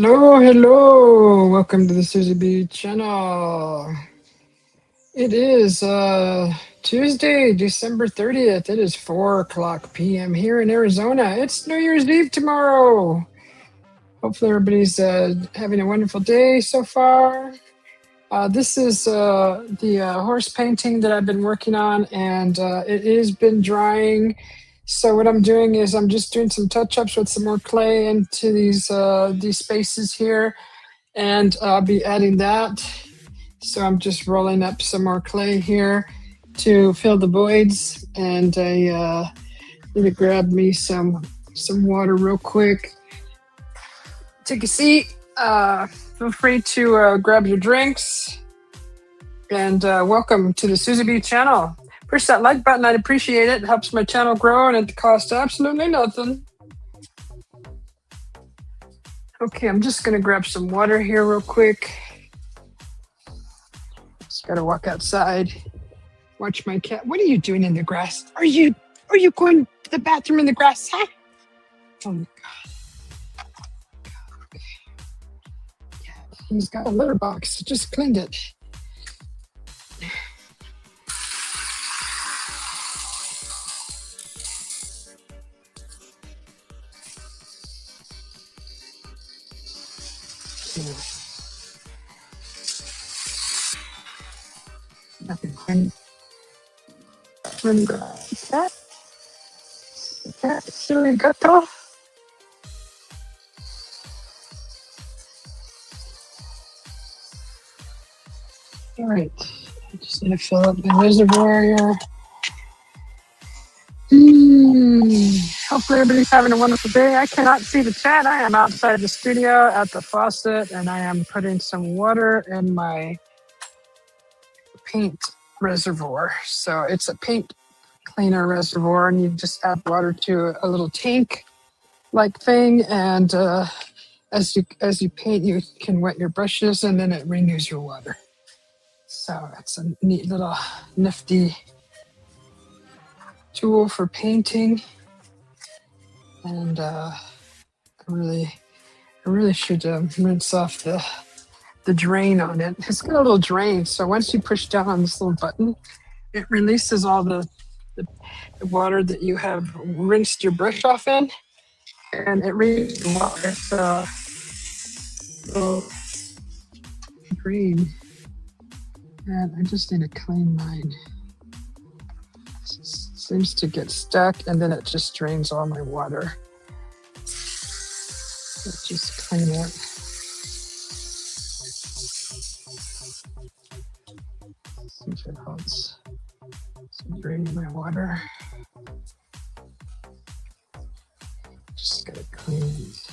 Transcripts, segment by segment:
Hello, hello. Welcome to the Susie B channel. It is Tuesday, December 30th. It is 4 o'clock p.m. here in Arizona. It's New Year's Eve tomorrow. Hopefully everybody's having a wonderful day so far. This is the horse painting that I've been working on, and it has been drying. So what I'm doing is I'm just doing some touch-ups with some more clay into these spaces here, and I'll be adding that. So I'm just rolling up some more clay here to fill the voids, and I need to grab me some water real quick. Take a seat. Feel free to grab your drinks, and welcome to the Susie B channel. Push that like button, I'd appreciate it. It helps my channel grow, and it costs absolutely nothing. Okay, I'm just gonna grab some water here real quick. Just gotta walk outside, watch my cat. What are you doing in the grass? Are you going to the bathroom in the grass, huh? Oh my God. Yeah, he's got a litter box. Just cleaned it. Silly gato. All right, I just need to fill up the reservoir here. Hopefully everybody's having a wonderful day. I cannot see the chat. I am outside the studio at the faucet, and I am putting some water in my paint reservoir. So it's a paint cleaner reservoir, and you just add water to a little tank like thing, and as you paint, you can wet your brushes, and then it renews your water. So it's a neat little nifty tool for painting, and I really should rinse off the drain on it. It's got a little drain, so once you push down on this little button, it releases all the water that you have rinsed your brush off in, and it reads the water. So little green, and I just need to clean mine. Seems to get stuck, and then it just drains all my water. Let's just clean it. See if it helps. So draining my water. Just gotta clean these.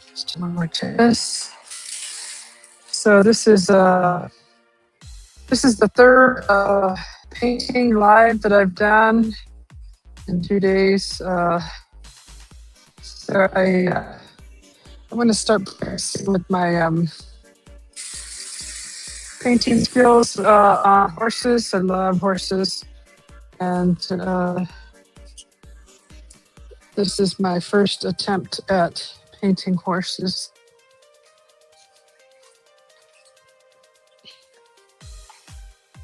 Just one more test. So this is the third painting live that I've done in 2 days. So I want to start practicing with my painting skills on horses. I love horses, and this is my first attempt at painting horses.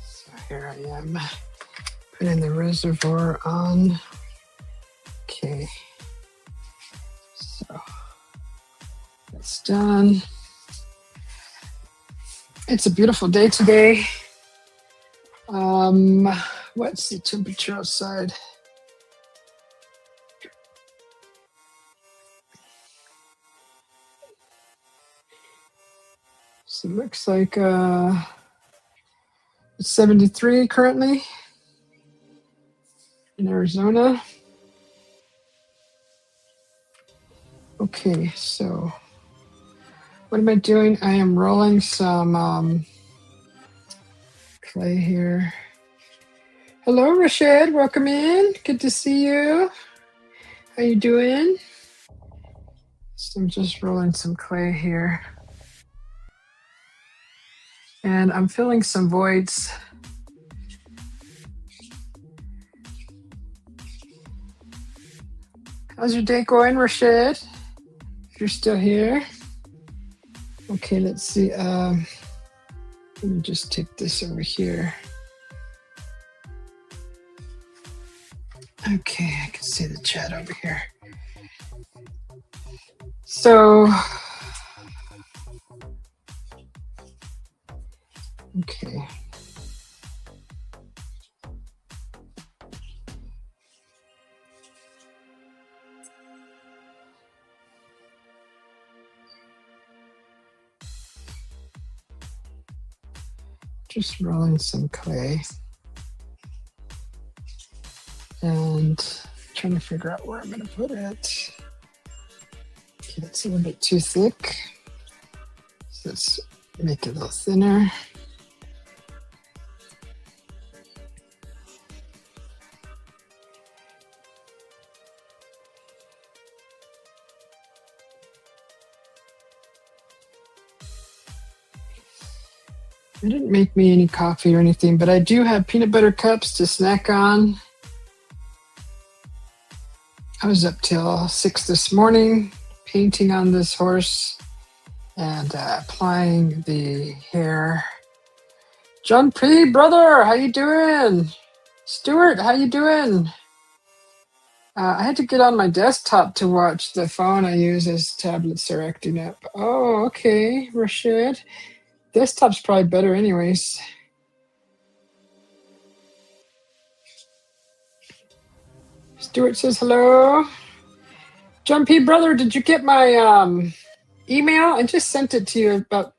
So here I am, putting the reservoir on. Okay, so that's done. It's a beautiful day today. What's the temperature outside? So it looks like it's 73 currently in Arizona. Okay, so what am I doing? I am rolling some clay here. Hello, Rashad. Welcome in. Good to see you. How you doing? So I'm just rolling some clay here. And I'm filling some voids. How's your day going, Rashid? If you're still here. Okay, let's see. Let me just take this over here. Okay, I can see the chat over here. So, okay. Just rolling some clay and trying to figure out where I'm going to put it. Okay, that's a little bit too thick. So let's make it a little thinner. I didn't make me any coffee or anything, but I do have peanut butter cups to snack on. I was up till 6 this morning painting on this horse and applying the hair. John P, brother, how you doing? Stuart, how you doing? I had to get on my desktop to watch the phone I use as tablets are acting up. Oh, okay, Rashid. Desktop's probably better anyways. Stuart says hello. John P, brother, did you get my email? I just sent it to you about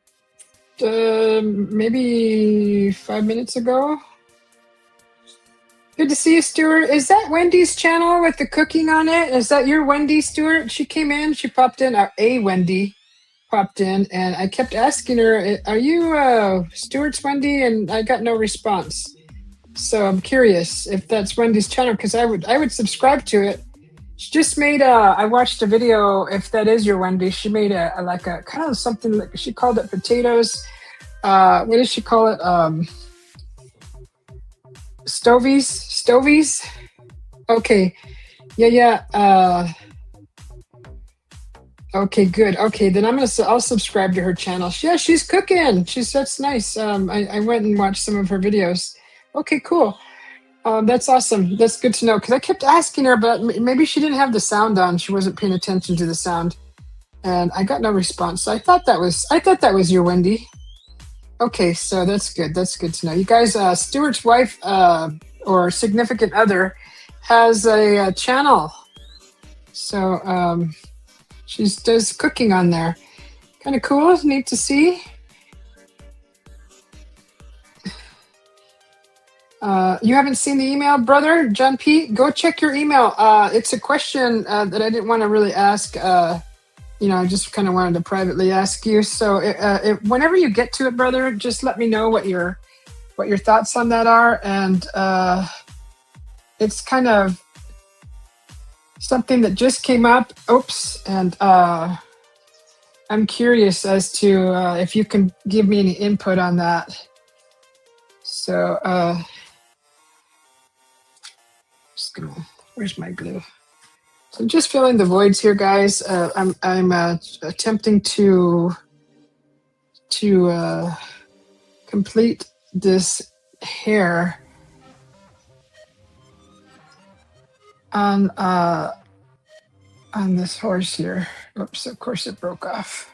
maybe 5 minutes ago. Good to see you, Stuart. Is that Wendy's channel with the cooking on it? Is that your Wendy, Stuart? She came in, she popped in, a Wendy popped in, and I kept asking her, are you Stuart's Wendy? And I got no response. So I'm curious if that's Wendy's channel, because I would subscribe to it. She just made I watched a video, if that is your Wendy, she made a kind of something, like she called it potatoes. What did she call it? Stovies? Okay. Yeah. Okay, good. Okay, then I'll subscribe to her channel. Yeah, she's cooking. That's nice. I went and watched some of her videos. Okay, cool. That's awesome. That's good to know, because I kept asking her, but maybe she didn't have the sound on. She wasn't paying attention to the sound, and I got no response. So I thought that was your Wendy. Okay, so that's good. That's good to know. You guys, Stuart's wife or significant other has a channel, so she does cooking on there. Kind of cool. Neat to see. You haven't seen the email, brother? John P, go check your email. It's a question that I didn't want to really ask. I just kind of wanted to privately ask you. So whenever you get to it, brother, just let me know what your thoughts on that are. And it's kind of something that just came up. Oops. And I'm curious as to if you can give me any input on that. So where's my glue? So I'm just filling the voids here, guys. I'm attempting to complete this hair on this horse here. Oops! Of course it broke off.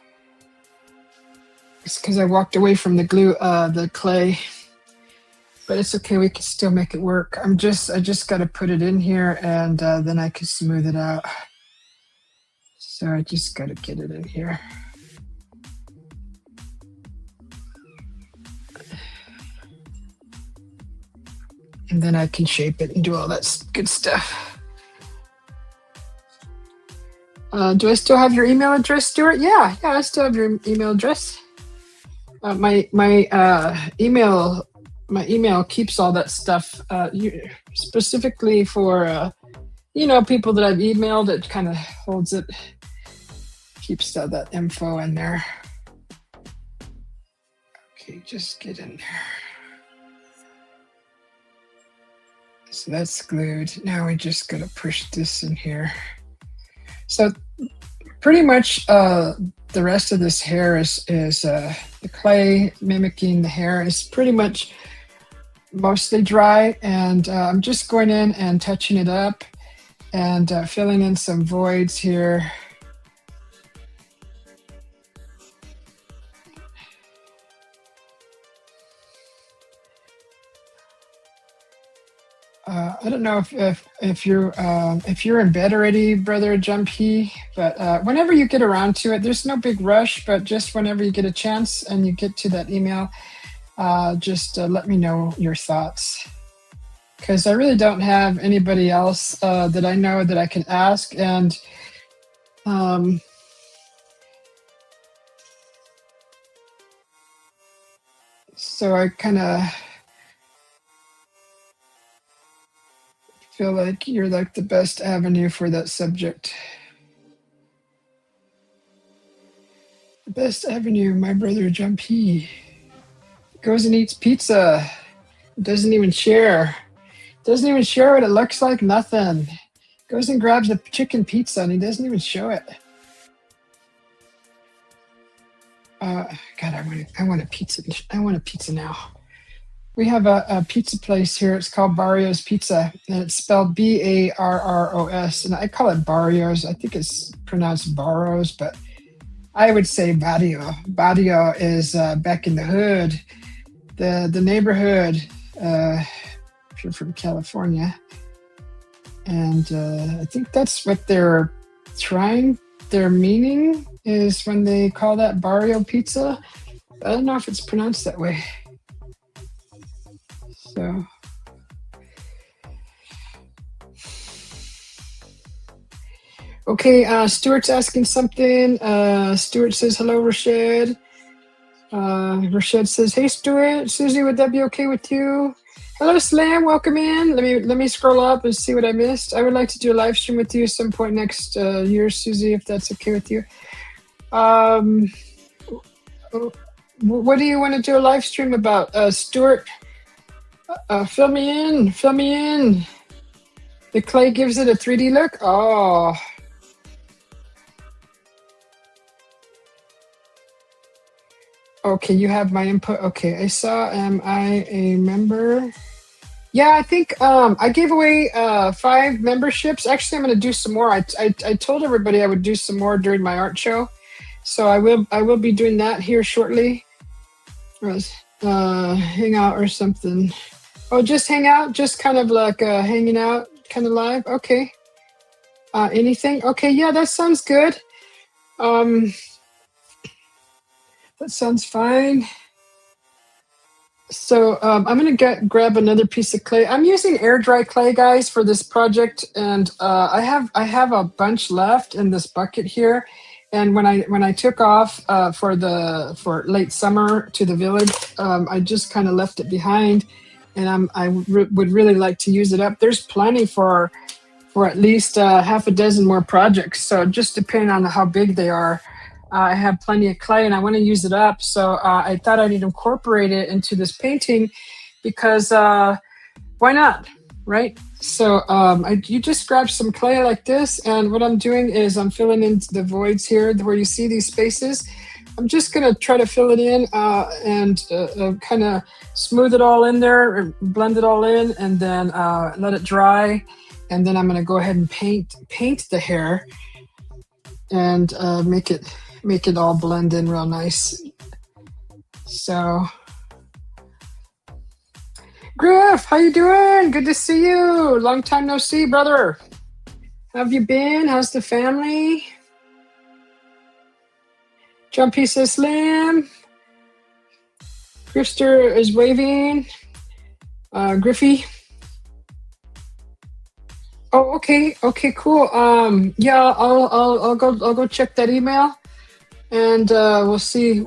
It's because I walked away from the glue, the clay. But it's okay, we can still make it work. I just got to put it in here, and then I can smooth it out. So I just got to get it in here. And then I can shape it and do all that good stuff. Do I still have your email address, Stuart? Yeah, I still have your email address. My email keeps all that stuff, specifically for people that I've emailed. It kind of holds it, keeps that info in there. Okay, just get in there. So that's glued. Now we just gotta push this in here. So pretty much the rest of this hair is the clay mimicking the hair is pretty much mostly dry, and I'm just going in and touching it up and filling in some voids here. I don't know if you're in bed already, brother Jumpy, but whenever you get around to it, there's no big rush. But just whenever you get a chance and you get to that email, just let me know your thoughts, because I really don't have anybody else that I know that I can ask, and so I kind of feel like you're like the best avenue for that subject. The best avenue, my brother Jumpy. Goes and eats pizza. Doesn't even share. Doesn't even share what it looks like, nothing. Goes and grabs the chicken pizza and he doesn't even show it. God, I want a pizza. I want a pizza now. We have a pizza place here. It's called Barrios Pizza, and it's spelled Barros, and I call it Barrios. I think it's pronounced Barros, but I would say Barrio. Barrio is back in the hood, the neighborhood. If you're from California, and I think that's what they're trying. Their meaning is when they call that Barrio Pizza. I don't know if it's pronounced that way. So, okay, Stuart's asking something. Stuart says, hello, Rashid. Rashid says, hey, Stuart. Susie, would that be okay with you? Hello, Slam. Welcome in. Let me scroll up and see what I missed. I would like to do a live stream with you some point next year, Susie, if that's okay with you. What do you want to do a live stream about, Stuart? Fill me in. Fill me in. The clay gives it a 3D look. Oh. Okay, you have my input. Okay, I saw. Am I a member? Yeah, I think I gave away 5 memberships. Actually, I'm going to do some more. I told everybody I would do some more during my art show, so I will be doing that here shortly. Hang out or something. Oh, just hang out, just kind of like hanging out, kind of live. Okay. Anything? Okay, yeah, that sounds good. That sounds fine. So I'm gonna grab another piece of clay. I'm using air dry clay, guys, for this project, and I have a bunch left in this bucket here. And when I took off for late summer to the village, I just kind of left it behind, and would really like to use it up. There's plenty for at least half a dozen more projects. So just depending on how big they are. I have plenty of clay and I want to use it up. So I thought I'd incorporate it into this painting because why not, right? So you just grab some clay like this, and what I'm doing is I'm filling in the voids here where you see these spaces. I'm just going to try to fill it in and kind of smooth it all in there, or blend it all in, and then let it dry. And then I'm going to go ahead and paint the hair and make it all blend in real nice. So, Griff, how you doing? Good to see you. Long time no see, brother. How have you been? How's the family? Jumpy says Slam. Grifster is waving. Griffy. Oh, okay, cool. Yeah, I'll go check that email, and we'll see.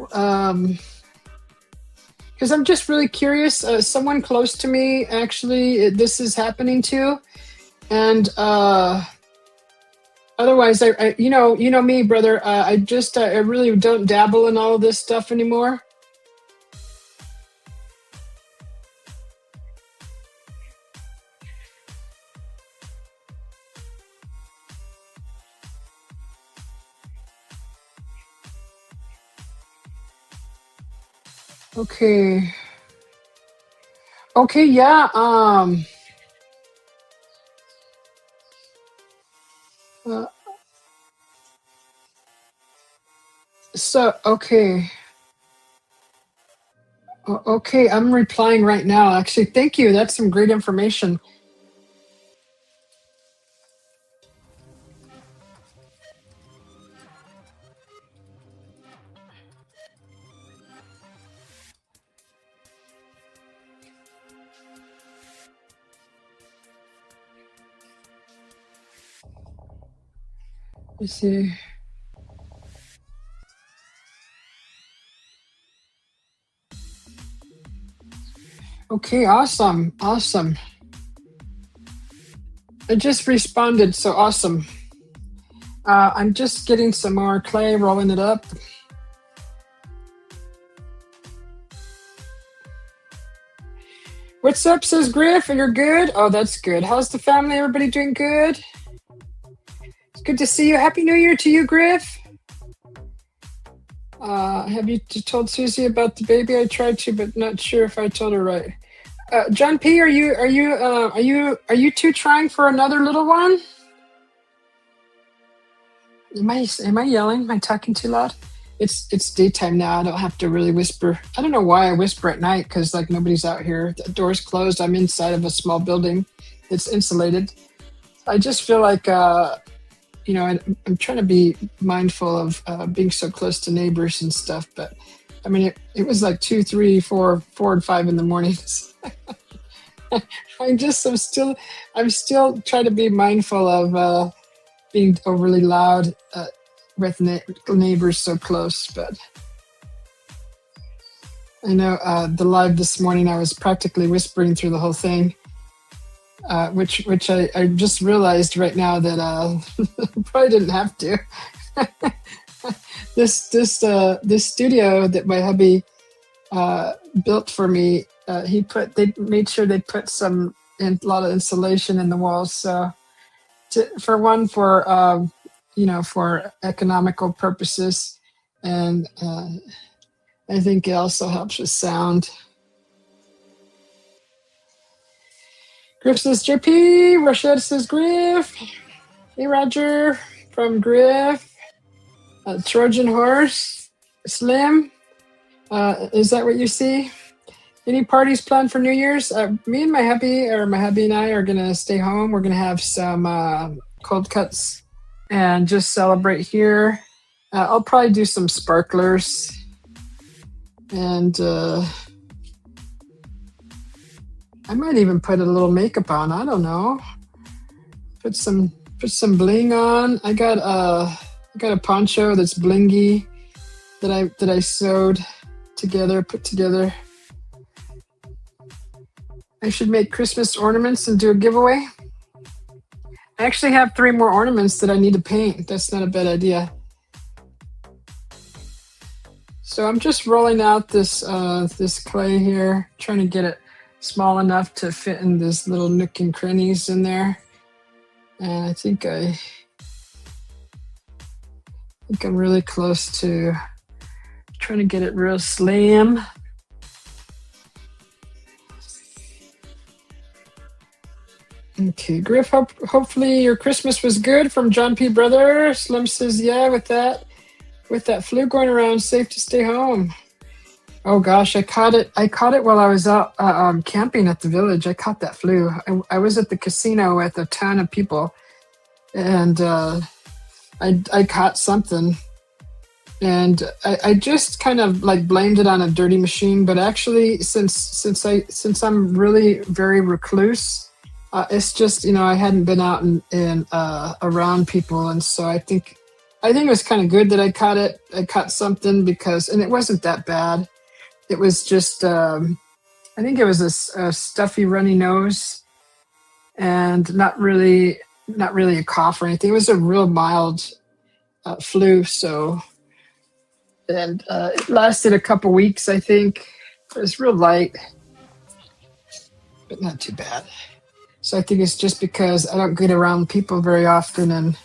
Because I'm just really curious. Someone close to me, actually, this is happening to, and otherwise, I you know me, brother. I really don't dabble in all of this stuff anymore. Okay. Okay, yeah. Uh, okay. Okay, I'm replying right now. Actually, thank you. That's some great information. Let's see. Okay, awesome. Awesome. I just responded, so awesome. I'm just getting some more clay, rolling it up. What's up, says Griff? You're good? Oh, that's good. How's the family? Everybody doing good? It's good to see you. Happy New Year to you, Griff. Have you told Susie about the baby? I tried to, but not sure if I told her right. John P, are you two trying for another little one? Am I yelling? Am I talking too loud? It's daytime now. I don't have to really whisper. I don't know why I whisper at night, because like nobody's out here. The door's closed. I'm inside of a small building. It's insulated. I just feel like I'm trying to be mindful of being so close to neighbors and stuff. But I mean, it was like 2, 3, 4, 4, and 5 in the mornings. I'm still trying to be mindful of being overly loud with neighbors so close. But I know the live this morning, I was practically whispering through the whole thing, which I just realized right now that probably didn't have to. This studio that my hubby built for me, they made sure they put a lot of insulation in the walls. So for economical purposes, and I think it also helps with sound. Griff says JP, Rashad says Griff. Hey Roger from Griff. Trojan Horse, Slim. Is that what you see? Any parties planned for New Year's? Me and my hubby and I are gonna stay home. We're gonna have some cold cuts and just celebrate here. I'll probably do some sparklers, and I might even put a little makeup on. I don't know. Put some bling on. I got a poncho that's blingy that I sewed together, put together. I should make Christmas ornaments and do a giveaway. I actually have 3 more ornaments that I need to paint. That's not a bad idea. So I'm just rolling out this clay here, trying to get it small enough to fit in this little nook and crannies in there. And I think I'm really close to trying to get it real slim. Okay, Griff, hopefully your Christmas was good from John P. Brother. Slim says, yeah, with that flu going around, safe to stay home. Oh gosh, I caught it while I was out camping at the village. I caught that flu. I was at the casino with a ton of people, and I caught something. And I just kind of like blamed it on a dirty machine, but actually since I'm really very recluse, it's just, I hadn't been out and around people, and so I think it was kind of good that I caught it. I caught something and it wasn't that bad. It was just I think it was a stuffy runny nose, and not really a cough or anything. It was a real mild flu. So, and it lasted a couple weeks, I think. It was real light, but not too bad. So I think it's just because I don't get around people very often, and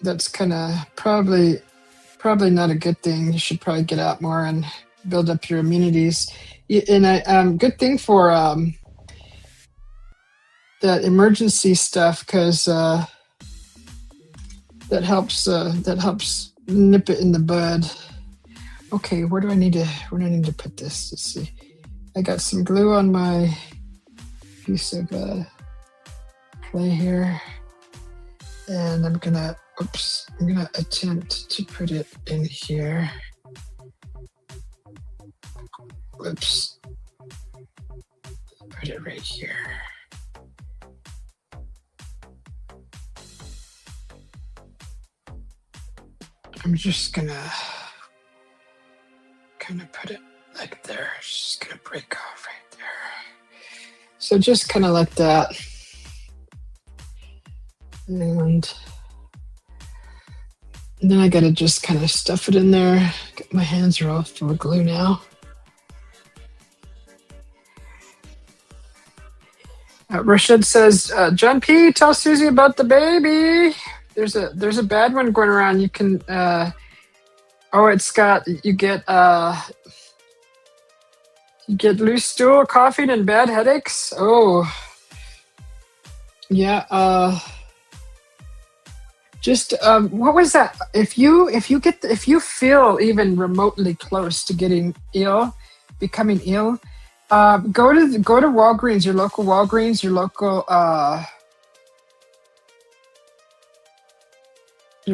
that's kind of probably not a good thing. You should probably get out more and build up your immunities. And good thing for that emergency stuff, because that helps nip it in the bud. Okay, where do I need to put this? Let's see. I got some glue on my piece of clay here, and I'm gonna attempt to put it in here. Whoops. Put it right here. I'm just gonna kind of put it like there. It's just gonna break off right there. So just kind of like that. And then I gotta just kind of stuff it in there. My hands are all full of glue now. Rashid says, John P, tell Susie about the baby. There's a bad one going around. You can you get loose stool, coughing, and bad headaches. Oh, yeah. Just what was that? If you feel even remotely close to getting ill, becoming ill, go to Walgreens, your local Walgreens, your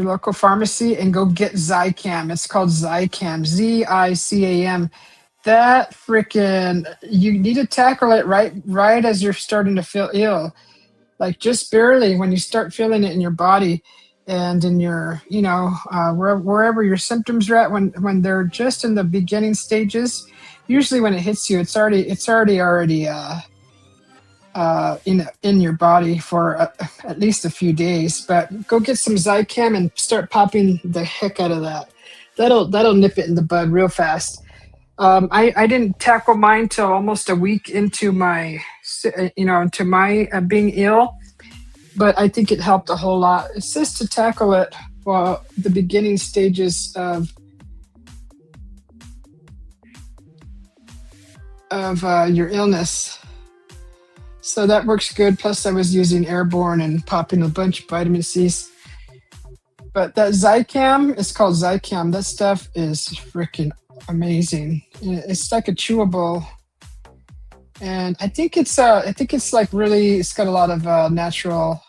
local pharmacy, and go get Zicam. It's called Zicam, Zicam. That freaking, you need to tackle it right as you're starting to feel ill, like just barely when you start feeling it in your body and in your, wherever your symptoms are at, when they're just in the beginning stages. Usually when it hits you, it's already in your body for at least a few days. But go get some Zicam and start popping the heck out of that. That'll nip it in the bud real fast. I didn't tackle mine till almost a week into my being ill, but I think it helped a whole lot. It's just to tackle it while the beginning stages of your illness. So that works good. Plus I was using Airborne and popping a bunch of vitamin C's. But that Zicam, it's called Zicam. That stuff is freaking amazing. It's like a chewable, and I think it's like really, it's got a lot of natural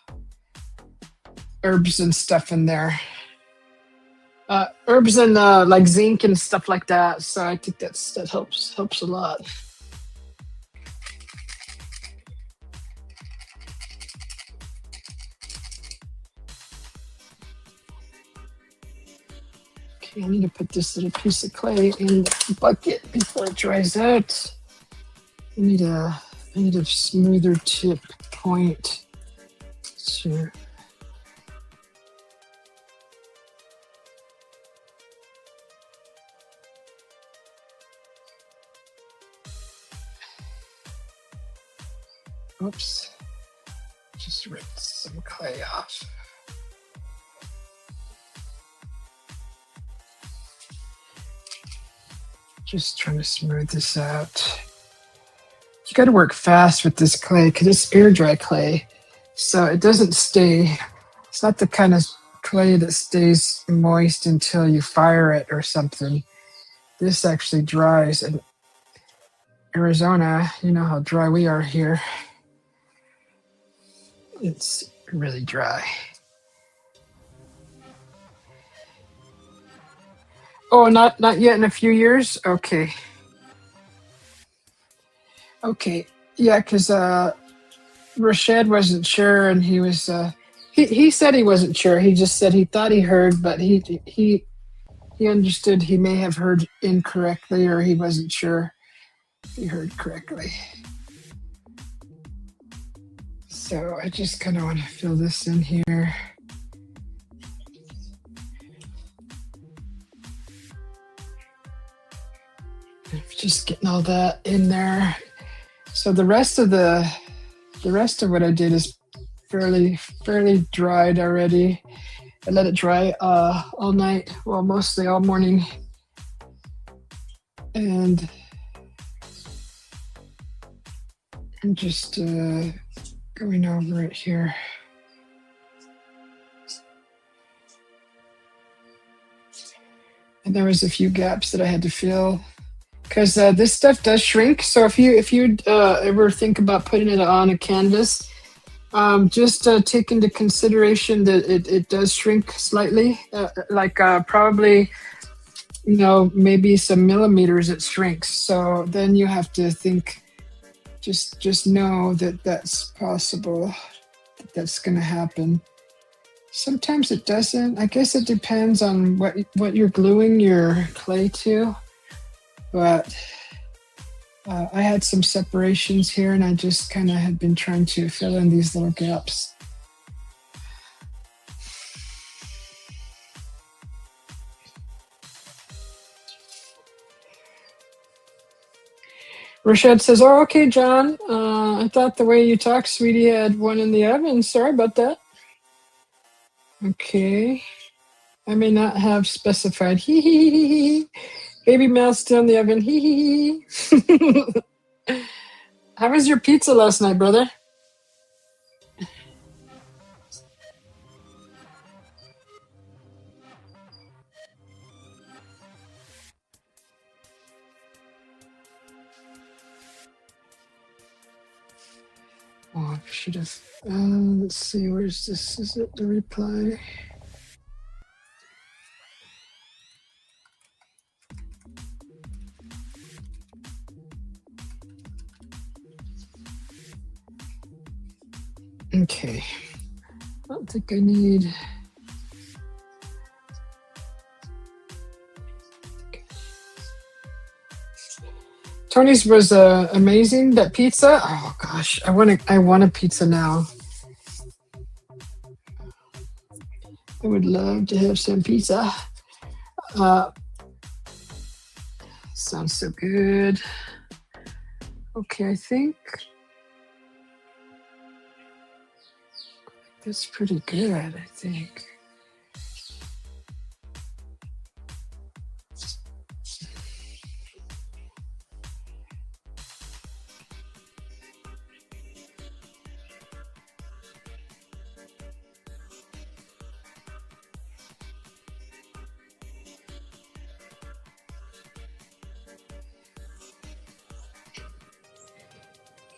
herbs and stuff in there. Herbs and like zinc and stuff like that. So I think that helps a lot. I need to put this little piece of clay in the bucket before it dries out. I need a smoother tip point. Sure. Oops. Just ripped some clay off. Just trying to smooth this out. You got to work fast with this clay because it's air dry clay, so it doesn't stay. It's not the kind of clay that stays moist until you fire it or something. This actually dries. In Arizona, you know how dry we are here. It's really dry. Oh, not yet. In a few years. Okay. Yeah, because Rashad wasn't sure, and he was. He said he wasn't sure. He just said he thought he heard, but he understood he may have heard incorrectly, or he wasn't sure he heard correctly. So I just kind of want to fill this in here. Just getting all that in there. So the rest of what I did is fairly dried already. I let it dry all night, well, mostly all morning. And I'm just going over it here. And there was a few gaps that I had to fill because this stuff does shrink. So if you ever think about putting it on a canvas, just take into consideration that it does shrink slightly, probably, maybe some millimeters it shrinks. So then you have to think, just know that that's possible, that's going to happen. Sometimes it doesn't. I guess it depends on what you're gluing your clay to. But I had some separations here, and I just kind of had been trying to fill in these little gaps. Rashad says, "Oh, okay, John. I thought the way you talk, sweetie, had one in the oven. Sorry about that." Okay. I may not have specified. Hee hee hee hee. Baby mouse still in the oven. Hee hee hee. How was your pizza last night, brother? Oh, I should have. Let's see. Where's this? Is it the reply? Okay. I don't think I need. Tony's was amazing. That pizza. Oh gosh, I want a pizza now. I would love to have some pizza. Sounds so good. Okay, I think that's pretty good, I think.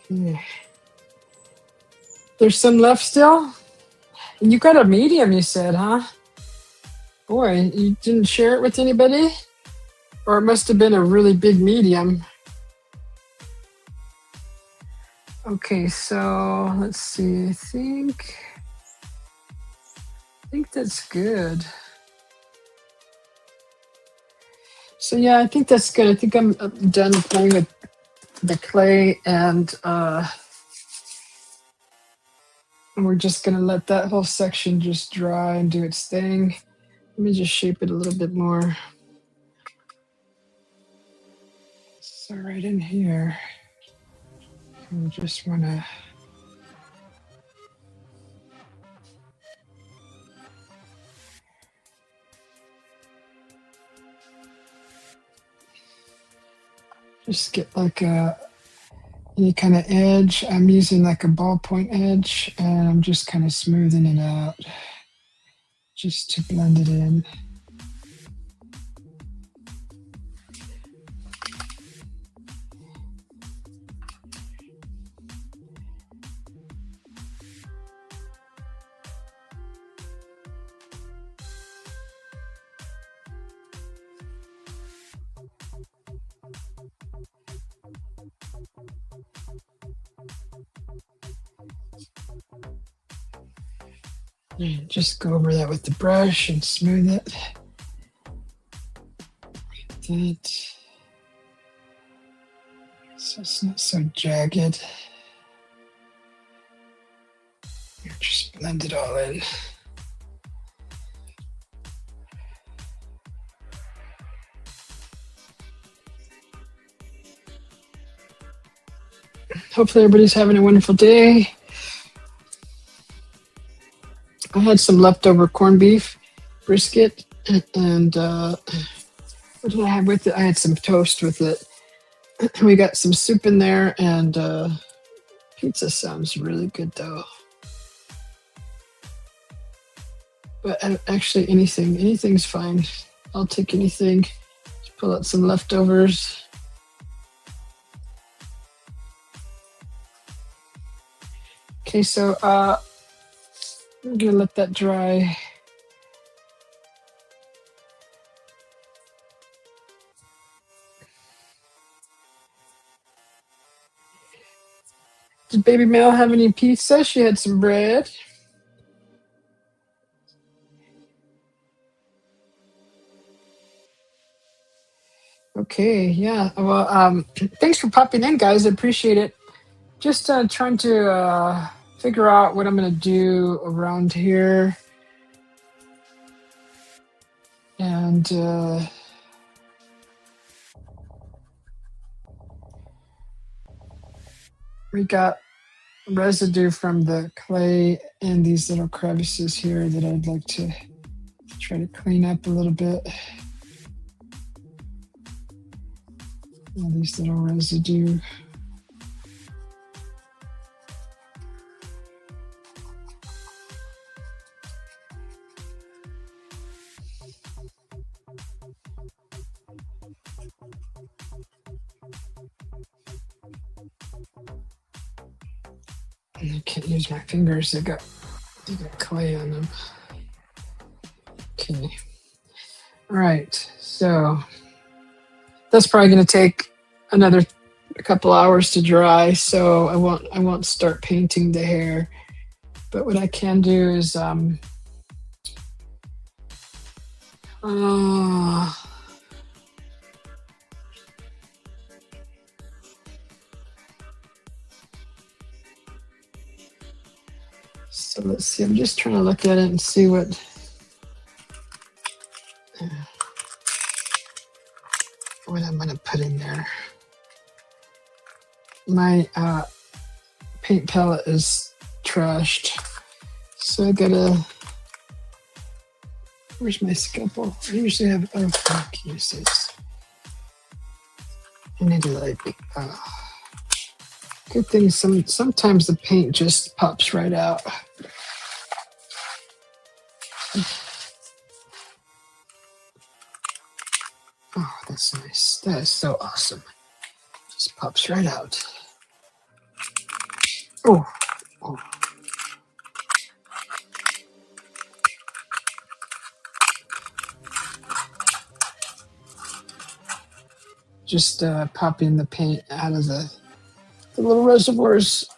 Yeah. There's some left still? You got a medium, you said, huh? Boy, you didn't share it with anybody? Or it must have been a really big medium. Okay, so let's see. I think that's good. So yeah, I think that's good. I think I'm done playing with the clay, and we're just gonna let that whole section just dry and do its thing. Let me just shape it a little bit more. So right in here, we just wanna just get like any kind of edge. I'm using like a ballpoint edge, and I'm just kind of smoothing it out just to blend it in. And just go over that with the brush and smooth it. Like that. So it's not so jagged. Just blend it all in. Hopefully everybody's having a wonderful day. I had some leftover corned beef brisket, and What did I have with it? I had some toast with it. We got some soup in there, and pizza sounds really good though. But actually, anything's fine. I'll take anything. Just pull out some leftovers. Okay, so I'm gonna let that dry. Did Baby Mel have any pizza? She had some bread. Okay, yeah. Well, thanks for popping in, guys. I appreciate it. Just trying to figure out what I'm gonna do around here, and we got residue from the clay and these little crevices here that I'd like to try to clean up a little bit. All these little residue. I can't use my fingers. They got clay on them. Okay. All right. So that's probably going to take another couple hours to dry. So I won't start painting the hair. But what I can do is so let's see. I'm just trying to look at it and see what I'm going to put in there. My paint palette is trashed, so I gotta. Where's my scalpel? I usually have. Oh, fuck, can you see this? I need to like. Good thing sometimes the paint just pops right out. Oh, that's nice. That is so awesome. Just pops right out. Oh. Just popping the paint out of the little reservoirs.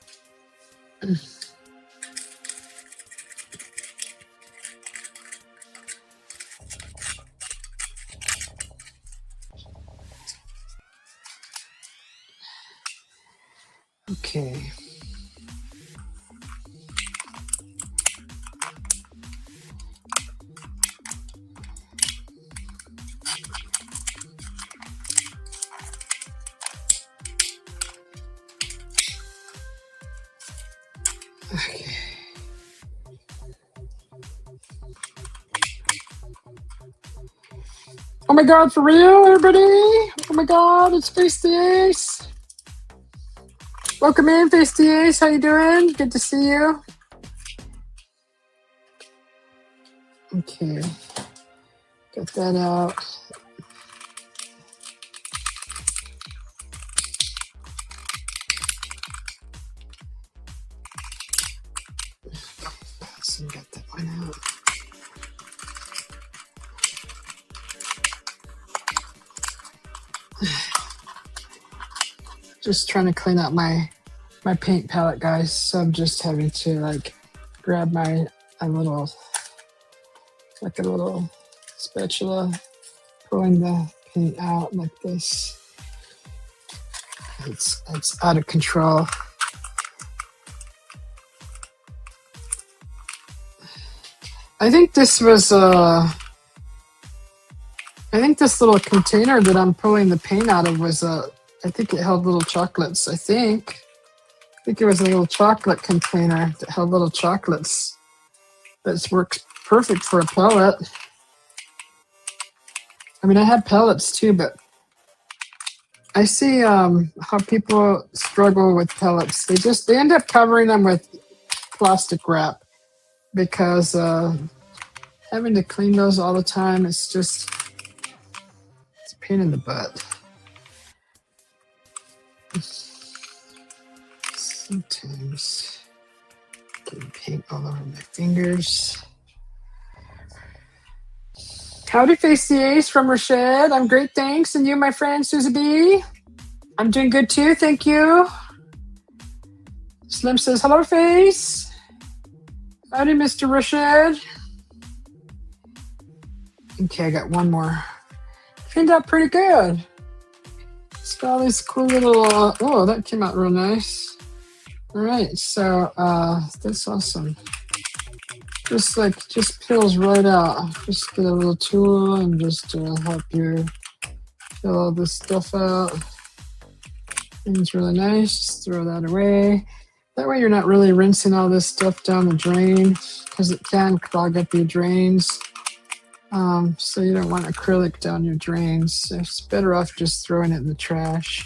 Okay. Okay. Oh my God, for real, everybody? Oh my God, it's Face the Ace. Welcome in, Face the Ace. How you doing? Good to see you. Okay. Got that out. So got that one out. Just trying to clean up my paint palette, guys. So I'm just having to like grab a little spatula, pulling the paint out like this. It's out of control. I think this was I think this little container that I'm pulling the paint out of was I think it held little chocolates. I think it was a little chocolate container that held little chocolates. That works perfect for a palette. I mean, I had pellets too, but I see how people struggle with pellets. They end up covering them with plastic wrap because having to clean those all the time, it's a pain in the butt. Sometimes getting paint all over my fingers. Howdy, Face the Ace from Rashid. I'm great, thanks. And you, my friend, Susie B? I'm doing good too, thank you. Slim says, hello, Face. Howdy, Mr. Rashid. Okay, I got one more. Cleaned up pretty good. It's got all these cool little, oh, that came out real nice. All right, so that's awesome. Just peels right out. Just get a little tool and just help you peel all this stuff out. And it's really nice. Just throw that away. That way you're not really rinsing all this stuff down the drain because it can clog up your drains. So you don't want acrylic down your drains. It's better off just throwing it in the trash.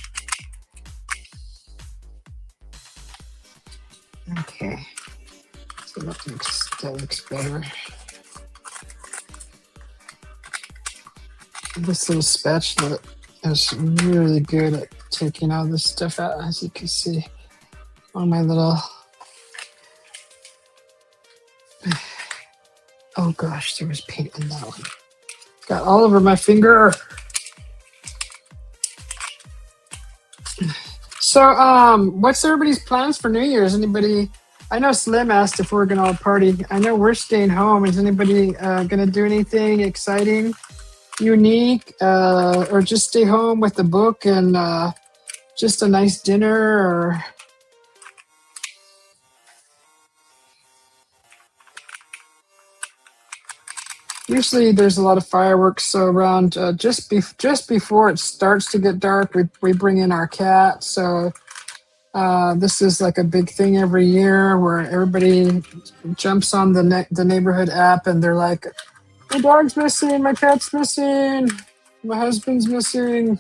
Okay. So that looks better. This little spatula is really good at taking all this stuff out, as you can see on my little. Oh gosh, there was paint in that one. Got all over my finger. So, what's everybody's plans for New Year's? Anybody? I know Slim asked if we're gonna all party. I know we're staying home. Is anybody gonna do anything exciting, unique, or just stay home with the book and just a nice dinner? Or usually there's a lot of fireworks. So around just before it starts to get dark, we bring in our cat. So. This is like a big thing every year where everybody jumps on the neighborhood app and they're like, my dog's missing, my cat's missing, my husband's missing.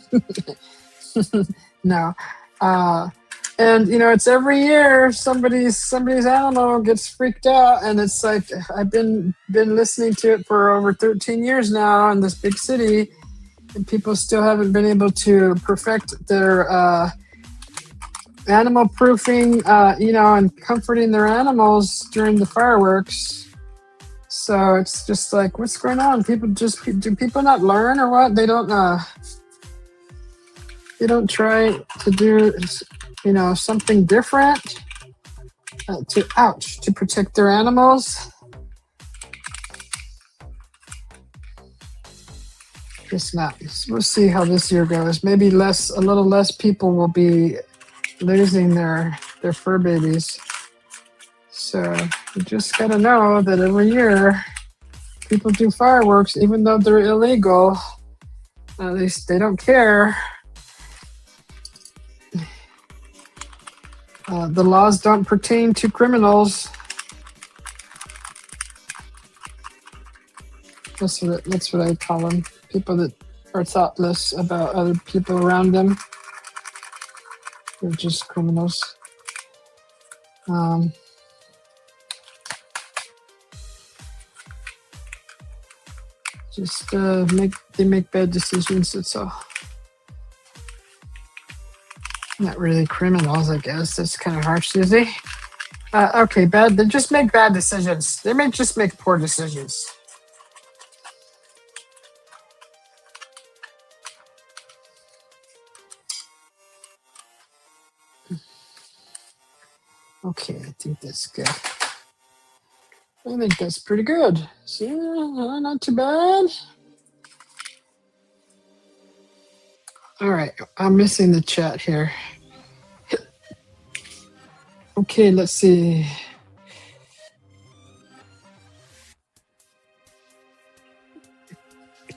No. And you know, it's every year somebody's animal gets freaked out, and it's like I've been listening to it for over 13 years now in this big city, and people still haven't been able to perfect their animal proofing, and comforting their animals during the fireworks. So it's just like, what's going on? Do people not learn or what? They don't try to do, something different to protect their animals. Just not. We'll see how this year goes. Maybe a little less people will be losing their fur babies. So you just gotta know that every year people do fireworks, even though they're illegal. At least they don't care. The laws don't pertain to criminals. That's what I call them. People that are thoughtless about other people around them. They're just criminals. They make bad decisions, that's all. Not really criminals, I guess. That's kind of harsh, is they? Okay, they just make bad decisions. They just make poor decisions. Okay, I think that's good. I think that's pretty good. So, not too bad. All right, I'm missing the chat here. Okay, let's see.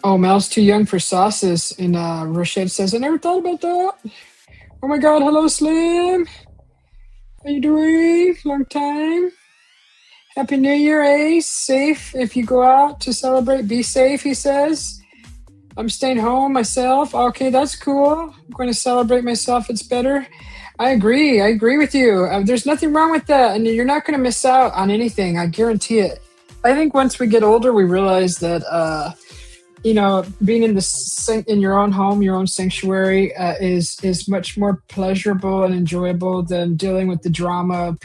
Oh, Mal's too young for sauces. And Rochelle says, I never thought about that. Oh my God, hello, Slim. How you doing? Long time. Happy New Year, Ace. Safe if you go out to celebrate. Be safe, he says. I'm staying home myself. Okay, that's cool. I'm going to celebrate myself. It's better. I agree. I agree with you. There's nothing wrong with that, and you're not going to miss out on anything. I guarantee it. I think once we get older, we realize that being in your own home, your own sanctuary, is much more pleasurable and enjoyable than dealing with the drama of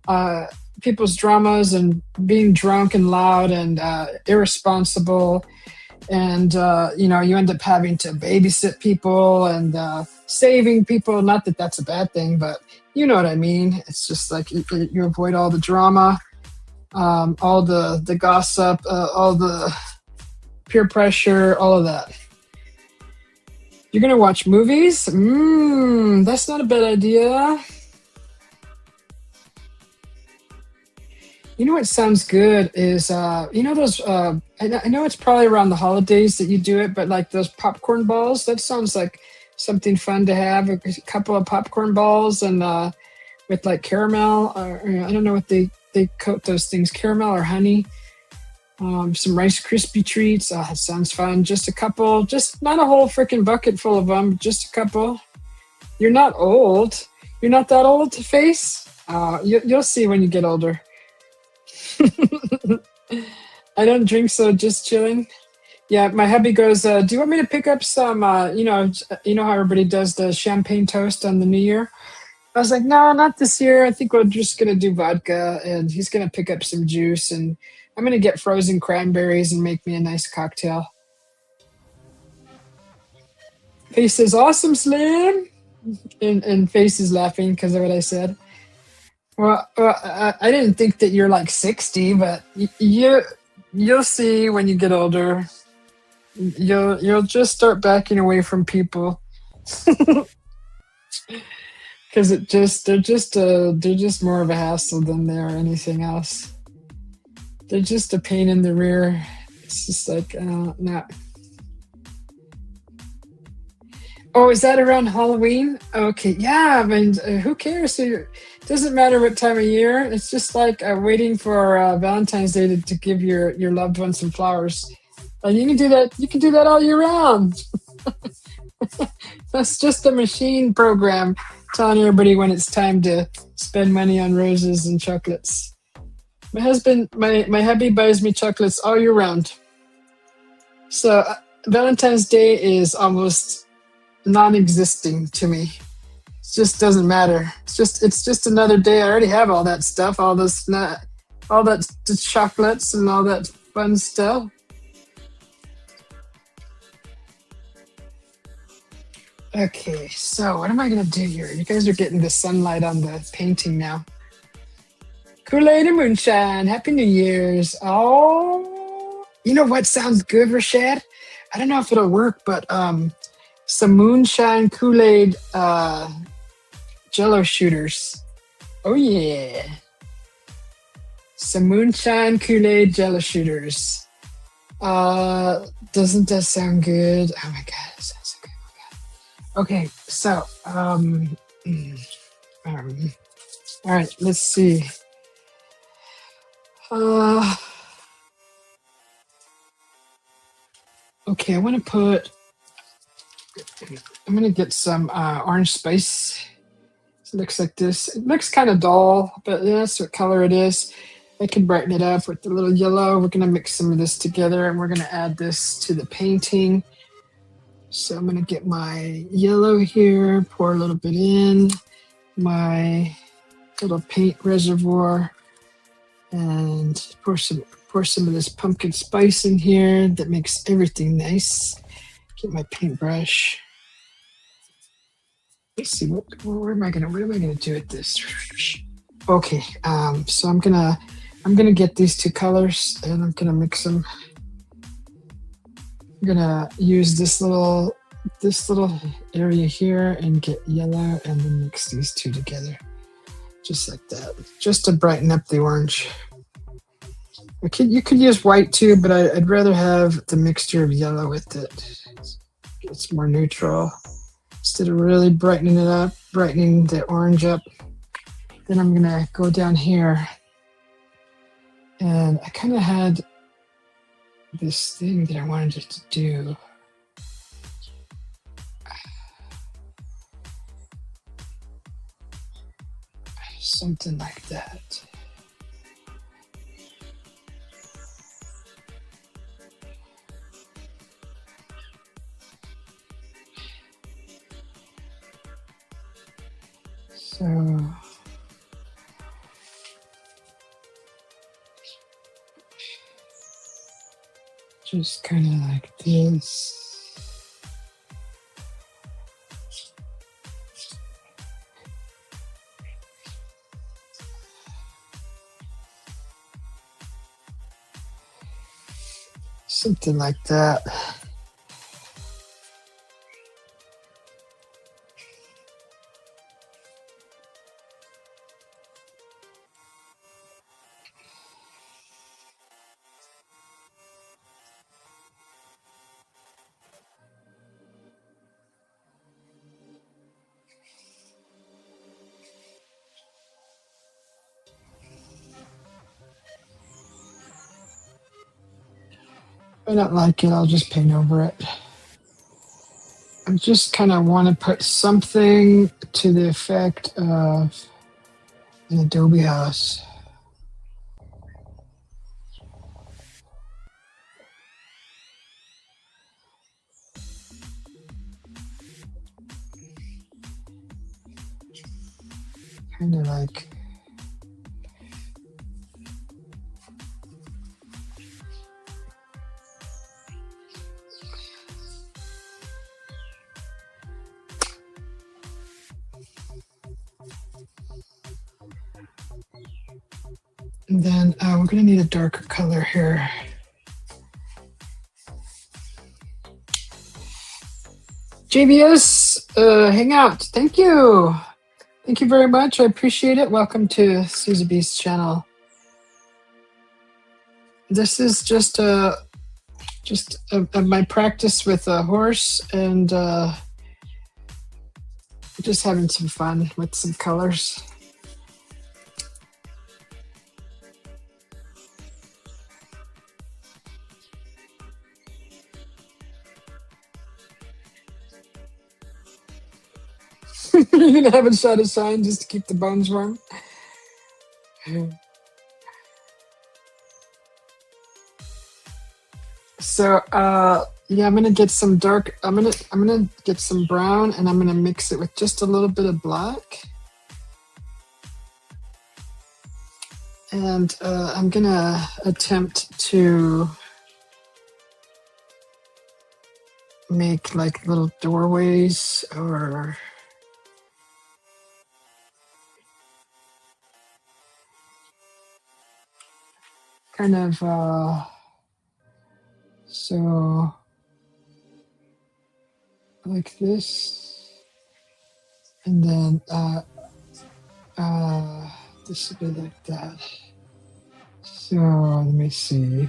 uh, people's dramas and being drunk and loud and irresponsible. And you end up having to babysit people and saving people. Not that that's a bad thing, but you know what I mean. It's just like you avoid all the drama, all the gossip, all the peer pressure, all of that. You're gonna watch movies? That's not a bad idea. You know what sounds good is those I know it's probably around the holidays that you do it, but like those popcorn balls, that sounds like something fun to have. A couple of popcorn balls and with like caramel, or I don't know what they coat those things, caramel or honey. Some Rice Krispie treats. Oh, that sounds fun. Just a couple, just not a whole freaking bucket full of them, just a couple. You're not old. You're not that old to face. You'll see when you get older. I don't drink, so just chilling. Yeah, my hubby goes, do you want me to pick up some, how everybody does the champagne toast on the New Year? I was like, no, not this year. I think we're just going to do vodka, and he's going to pick up some juice, and I'm going to get frozen cranberries and make me a nice cocktail. Face says, awesome, Slim. And Face is laughing because of what I said. Well, I didn't think that you're like 60, but you'll see when you get older. You'll just start backing away from people because they're just more of a hassle than they are anything else. They're just a pain in the rear. It's just like no. Oh, is that around Halloween? Okay, yeah. I mean, who cares? It doesn't matter what time of year. It's just like waiting for Valentine's Day to give your loved one some flowers. And you can do that. You can do that all year round. That's just a machine program telling everybody when it's time to spend money on roses and chocolates. My husband, my hubby buys me chocolates all year round. So Valentine's Day is almost non-existing to me. It just doesn't matter. It's just another day. I already have all that stuff, all the chocolates and all that fun stuff. Okay, so what am I gonna do here? You guys are getting the sunlight on the painting now. Kool-Aid and moonshine. Happy New Year's. Oh, you know what sounds good, Rashad? I don't know if it'll work, but some moonshine Kool-Aid Jello shooters. Oh yeah, some moonshine Kool-Aid Jello shooters. Doesn't that sound good? Oh my god, it sounds so good. Oh my god. Okay, so all right, let's see. Okay, I'm gonna get some orange spice. It looks like this. It looks kind of dull, but that's what color it is. I can brighten it up with a little yellow. We're gonna mix some of this together, and we're gonna add this to the painting. So I'm gonna get my yellow here, pour a little bit in my little paint reservoir, and pour some of this pumpkin spice in here. That makes everything nice. Get my paintbrush. Let's see what am I gonna do with this? Okay, so I'm gonna get these two colors and I'm gonna mix them. I'm gonna use this little area here and get yellow and then mix these two together, just like that, just to brighten up the orange. You could use white too, but I'd rather have the mixture of yellow with it. It's more neutral. Instead of really brightening the orange up. Then I'm gonna go down here, and I kind of had, I don't know if this is gonna work, but I'm gonna go down here and get some of this Kool-Aid Jello. I'm gonna mix this together. Just like that, just to brighten up the orange. Okay, so I'm gonna get some. I'm gonna get this. I'm gonna get my yellow here, and I'm gonna mix some. I'm gonna use this little area here and get yellow and then mix these two together, just like that, just to brighten up the orange. Okay, so this thing that I wanted it to do. Something like that. So just kind of like this. Something like that. If I don't like it, I'll just paint over it. I just kind of want to put something to the effect of an adobe house. Kind of like and then we're going to need a darker color here. JBS Hangout, thank you. Thank you very much. I appreciate it. Welcome to Susie B's channel. This is just my practice with a horse and just having some fun with some colors. You're gonna have a shot of shine just to keep the bones warm. So yeah, I'm gonna get some dark. I'm gonna get some brown, and I'm gonna mix it with just a little bit of black. And I'm gonna attempt to make like little doorways or kind of so like this, and then this would be like that. So let me see.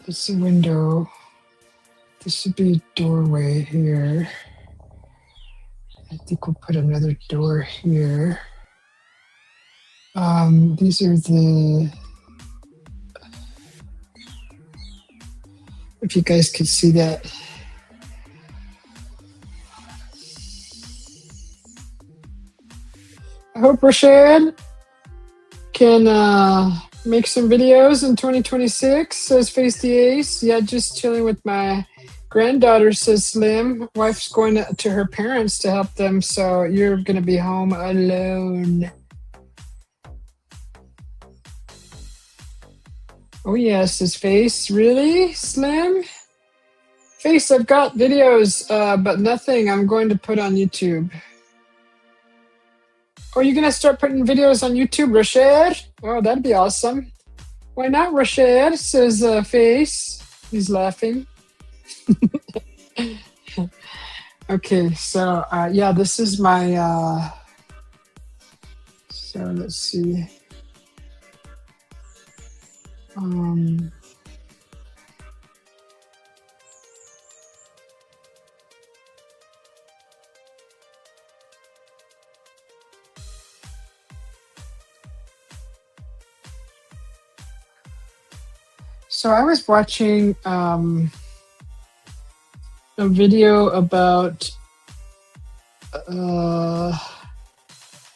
That's the window. This would be a doorway here. I think we'll put another door here. These are the, if you guys could see that. I hope Rashad can make some videos in 2026, says Face the Ace. Yeah, just chilling with my granddaughter, says Slim. Wife's going to her parents to help them, so you're going to be home alone. Oh, yes, says Face. Really, Slim? Face, I've got videos, but nothing I'm going to put on YouTube. Oh, you're going to start putting videos on YouTube, Rashad? Oh, that'd be awesome. Why not, Rashad, says Face. He's laughing. Okay, so yeah, this is my, so let's see. So I was watching a video about uh,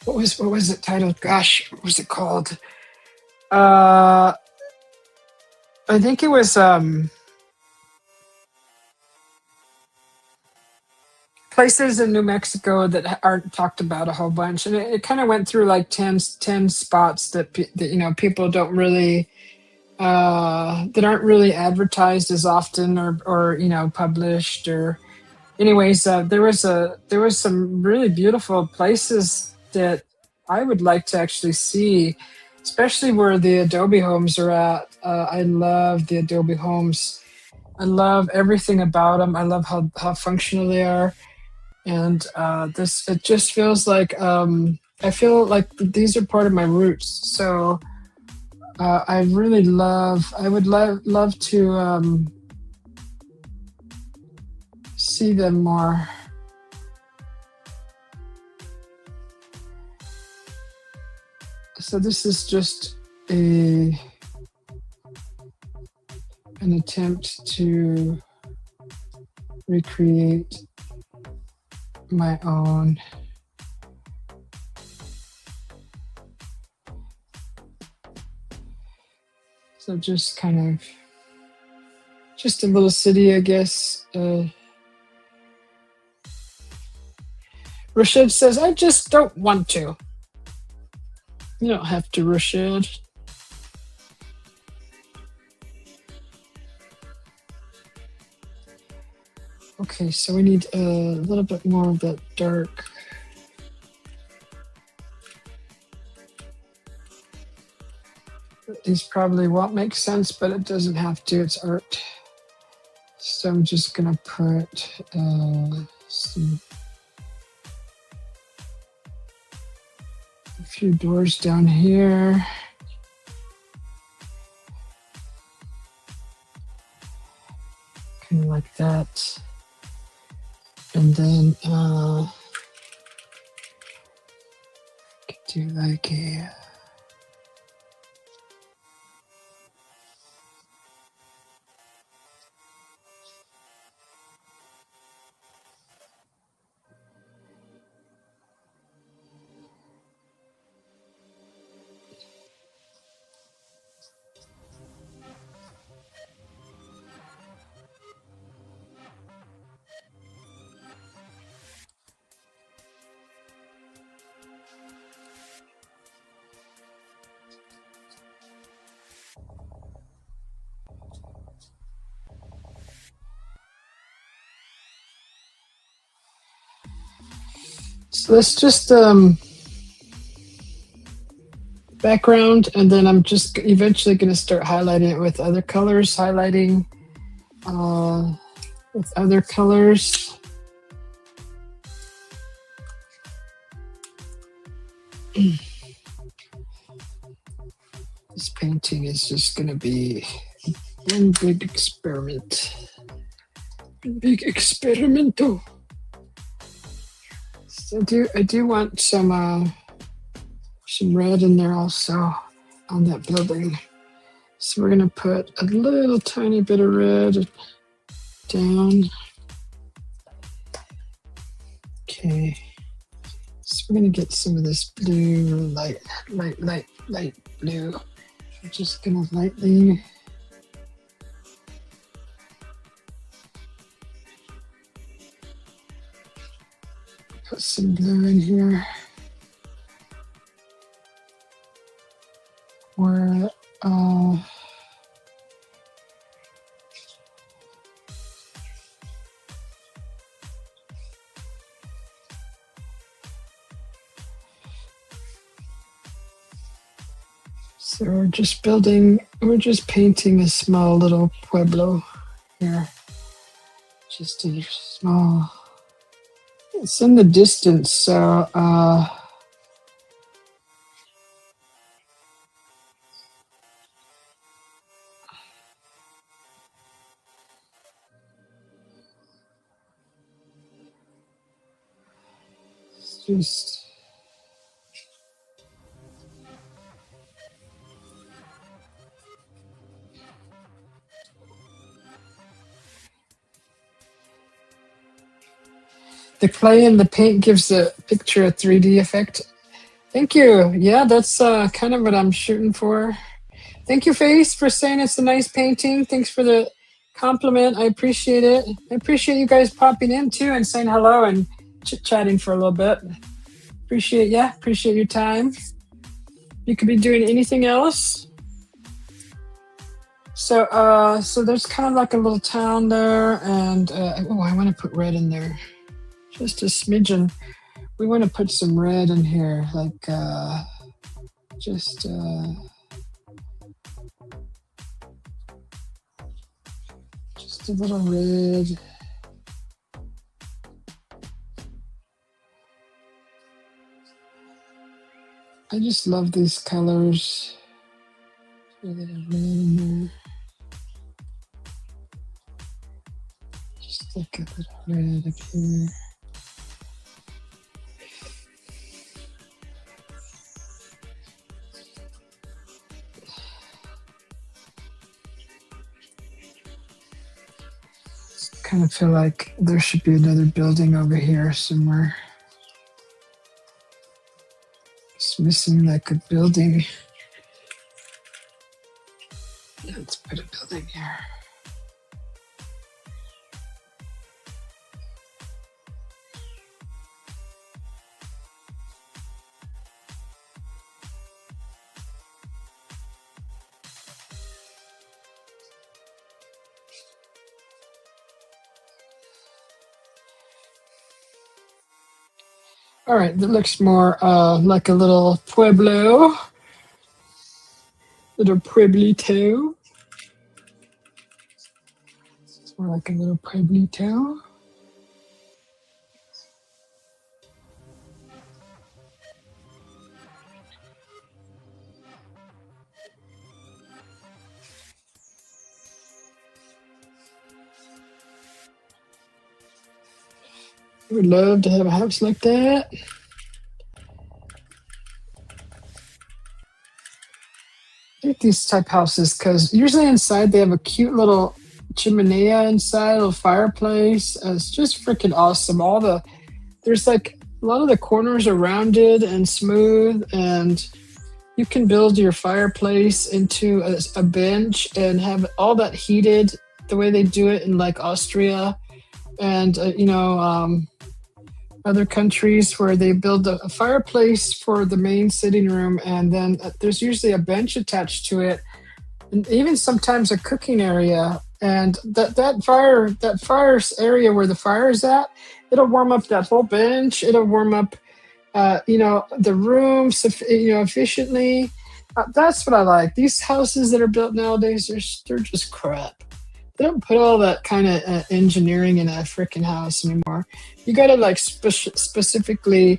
what was it titled? Gosh, what was it called? I think it was places in New Mexico that aren't talked about a whole bunch, and it kind of went through like 10 spots that people don't really that aren't really advertised as often or published or anyways. There was some really beautiful places that I would like to actually see, especially where the Adobe homes are at. I love the Adobe homes. I love everything about them. I love how functional they are. And this it just feels like I feel like these are part of my roots. So I would love to see them more. So this is just an attempt to recreate my own so just kind of just a little city, I guess. Rashid says, I just don't want to. You don't have to, Rashid. Okay, so we need a little bit more of that dark. These probably won't make sense, but it doesn't have to. It's art. So I'm just gonna put some a few doors down here. Kind of like that. And then could do like a so let's just background, and then I'm just eventually going to start highlighting it with other colors, highlighting with other colors. This painting is just going to be one big experiment. Big experimento. So I do want some red in there also on that building. So we're gonna put a little tiny bit of red down. Okay. So we're gonna get some of this blue, light blue. I'm just gonna lightly put some blue in here. Where so we're just painting a small little pueblo here. Just a small, it's in the distance, so it's just The clay and the paint gives the picture a 3D effect. Thank you. Yeah, that's kind of what I'm shooting for. Thank you, Face, for saying it's a nice painting. Thanks for the compliment. I appreciate it. I appreciate you guys popping in too and saying hello and chit-chatting for a little bit. Appreciate your time. You could be doing anything else. So there's kind of like a little town there, and oh, I want to put red in there, just a smidgen. We want to put some red in here, like just a little red. I just love these colors. A little red in there. Just like a little red up here. Kind of feel like there should be another building over here somewhere. It's missing like a building. Let's put a building here. All right, that looks more like a little pueblito. It's more like a little pueblito. I would love to have a house like that. I like these type houses because usually inside they have a cute little chimenea inside, a little fireplace. It's just freaking awesome. There's like a lot of the corners are rounded and smooth, and you can build your fireplace into a bench and have all that heated the way they do it in like Austria and other countries where they build a fireplace for the main sitting room, and then there's usually a bench attached to it, and even sometimes a cooking area. And that fire area where the fire is at, it'll warm up that whole bench. It'll warm up, the room, efficiently. That's what I like. These houses that are built nowadays, they're just crap. They don't put all that kind of engineering in a freaking house anymore. You gotta like specifically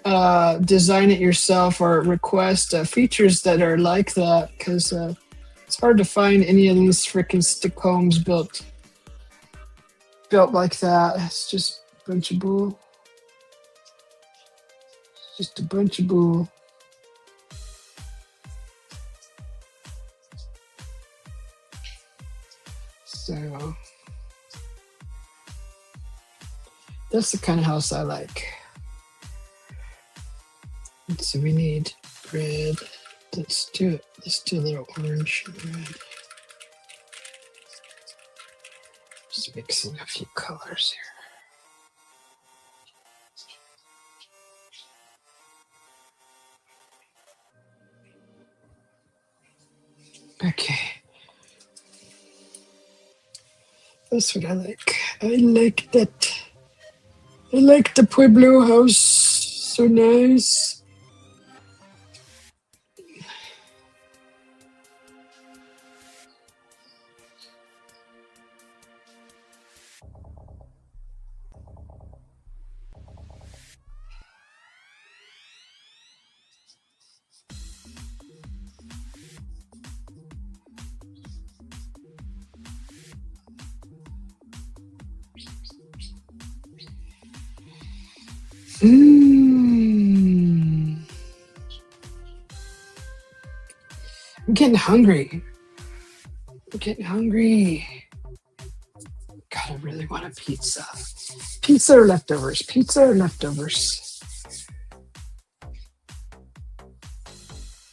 design it yourself or request features that are like that, because it's hard to find any of these freaking stick homes built like that. It's just a bunch of bull. It's just a bunch of bull. So that's the kind of house I like. So we need red. Let's do it. Let's do a little orange and red. Just mixing a few colors here. Okay. That's what I like. I like that. I like the Pueblo house. So nice. I'm getting hungry. God, I really want a pizza. Pizza or leftovers? Pizza or leftovers?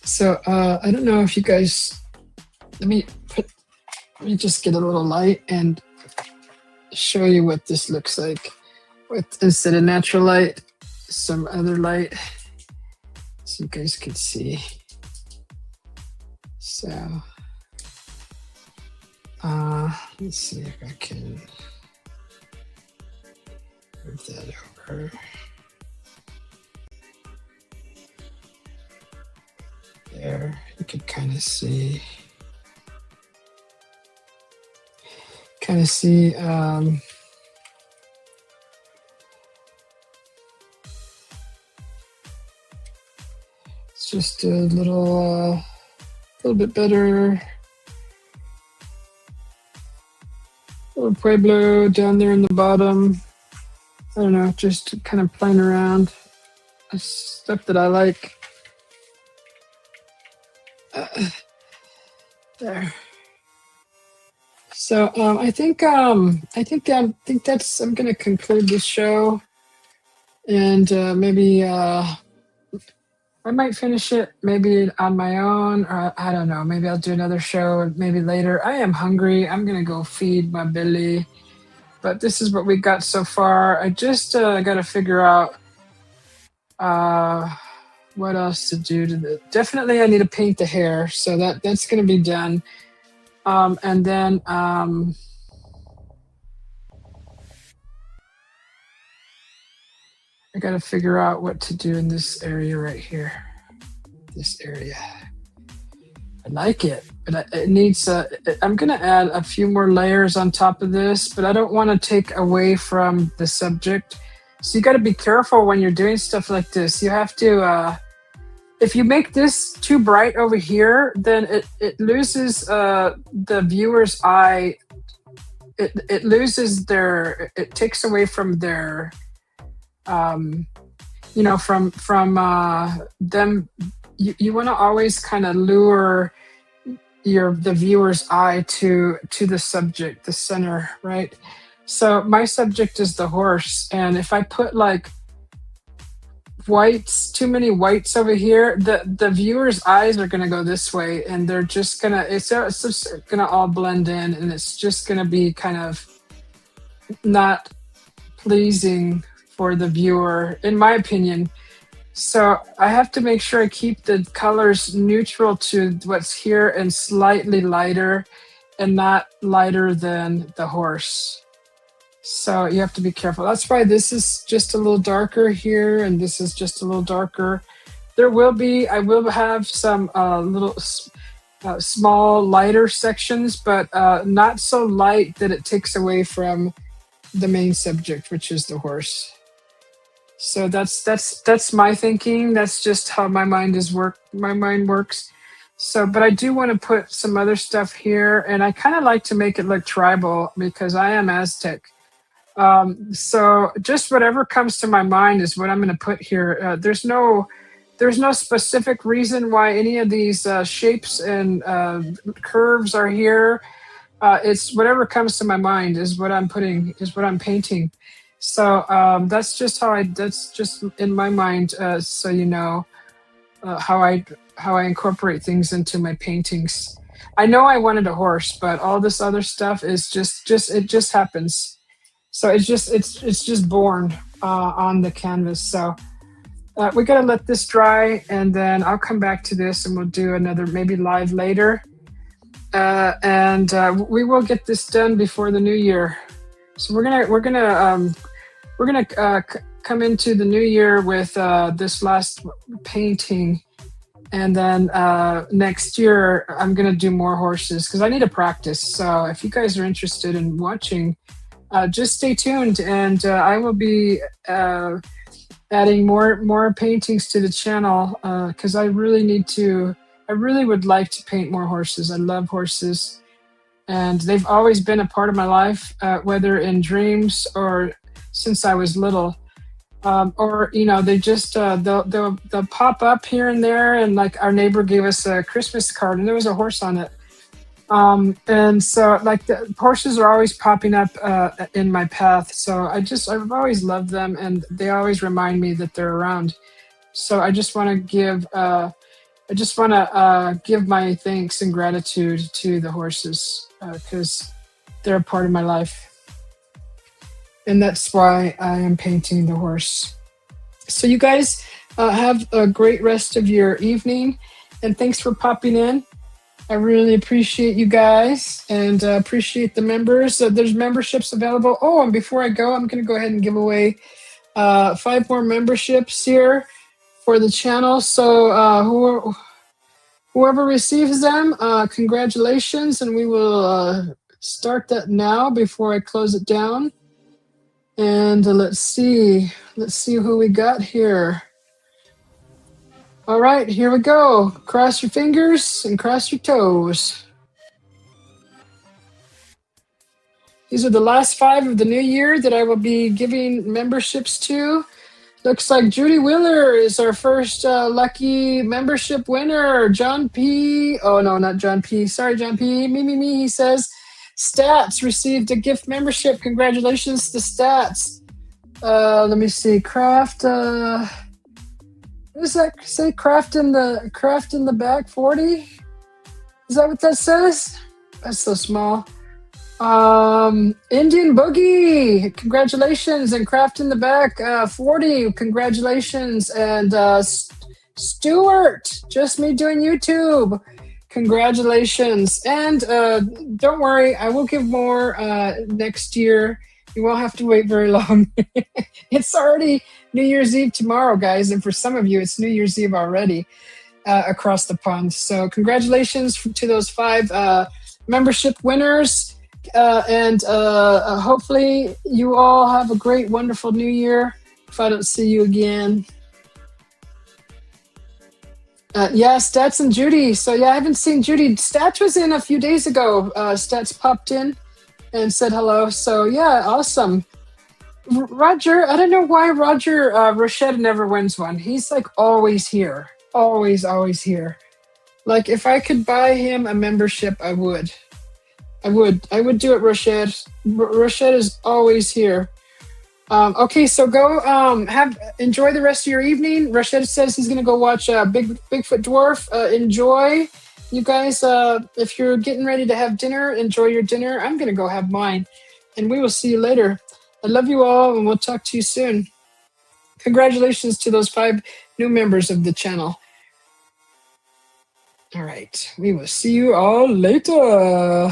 So I don't know if you guys. Let me just get a little light and show you what this looks like. With instead of natural light, some other light, so you guys can see. So let's see if I can move that over. There, you can kind of see. It's just a little bit better. Little Pueblo down there in the bottom. I don't know, just kind of playing around. Stuff that I like. There. So I think that's I'm gonna conclude this show, and maybe I might finish it maybe on my own, or I don't know. Maybe I'll do another show maybe later. I am hungry. I'm gonna go feed my belly. But this is what we got so far. I just got to figure out what else to do to the. Definitely, I need to paint the hair, so that's gonna be done. And then I got to figure out what to do in this area right here. This area. I like it, but it needs. I'm gonna add a few more layers on top of this, but I don't want to take away from the subject. So you got to be careful when you're doing stuff like this. You have to. If you make this too bright over here, then it loses the viewer's eye. It loses their. It takes away from their. From them. You want to always kind of lure the viewer's eye to the subject, the center, right? So my subject is the horse, and if I put like whites, too many whites over here, the viewer's eyes are gonna go this way, and they're just gonna it's just gonna all blend in, and it's just gonna be kind of not pleasing for the viewer, in my opinion. So I have to make sure I keep the colors neutral to what's here and slightly lighter, and not lighter than the horse. So you have to be careful. That's why this is just a little darker here, and this is just a little darker. I will have some little small lighter sections, but not so light that it takes away from the main subject, which is the horse. So that's my thinking. That's just how my mind works. So, but I do want to put some other stuff here, and I kind of like to make it look tribal because I am Aztec. So just whatever comes to my mind is what I'm going to put here. There's no specific reason why any of these shapes and curves are here. It's whatever comes to my mind is what I'm painting. So that's just in my mind. So you know how I incorporate things into my paintings. I know I wanted a horse, but all this other stuff is it just happens. So it's just born on the canvas. So we gotta let this dry, and then I'll come back to this, and we'll do another maybe live later. And we will get this done before the new year. So we're gonna come into the new year with this last painting, and then next year I'm gonna do more horses because I need to practice. So if you guys are interested in watching, just stay tuned, and I will be adding more paintings to the channel because I really would like to paint more horses. I love horses, and they've always been a part of my life, whether in dreams or since I was little, or they just they'll pop up here and there. And like our neighbor gave us a Christmas card, and there was a horse on it, And so like the horses are always popping up in my path. So I've always loved them, and they always remind me that they're around. So I just want to give my thanks and gratitude to the horses because they're a part of my life. And that's why I am painting the horse. So you guys have a great rest of your evening, and thanks for popping in. I really appreciate you guys and appreciate the members. There's memberships available. Oh, and before I go, I'm going to go ahead and give away 5 more memberships here for the channel. So whoever receives them, congratulations, and we will start that now before I close it down. And let's see who we got here. All right, here we go. Cross your fingers and cross your toes. These are the last 5 of the new year that I will be giving memberships to. Looks like Judy Wheeler is our first lucky membership winner. John P. Oh, no, not John P. Sorry, John P. Me. He says, Stats received a gift membership. Congratulations to Stats. Let me see. Craft. What does that say? Craft in the back 40? Is that what that says? That's so small. Indian Boogie, congratulations, and Craft in the back 40, congratulations, and Stuart, just me doing YouTube, congratulations, and don't worry, I will give more next year. You won't have to wait very long. It's already New Year's Eve tomorrow, guys, and for some of you, it's New Year's Eve already across the pond. So congratulations to those 5 membership winners, and hopefully you all have a great, wonderful New Year if I don't see you again. Yeah, Stats and Judy. So yeah, I haven't seen Judy. Stats was in a few days ago. Stats popped in and said hello. So yeah, awesome. Roger, I don't know why Roger Rochette never wins one. He's like always here. Always here. Like if I could buy him a membership, I would. I would do it, Rochette. Rochette is always here. Okay, so go enjoy the rest of your evening. Rochette says he's gonna go watch Bigfoot Dwarf. Enjoy. You guys, if you're getting ready to have dinner, enjoy your dinner. I'm gonna go have mine. And we will see you later. I love you all, and we'll talk to you soon. Congratulations to those 5 new members of the channel. All right, we will see you all later.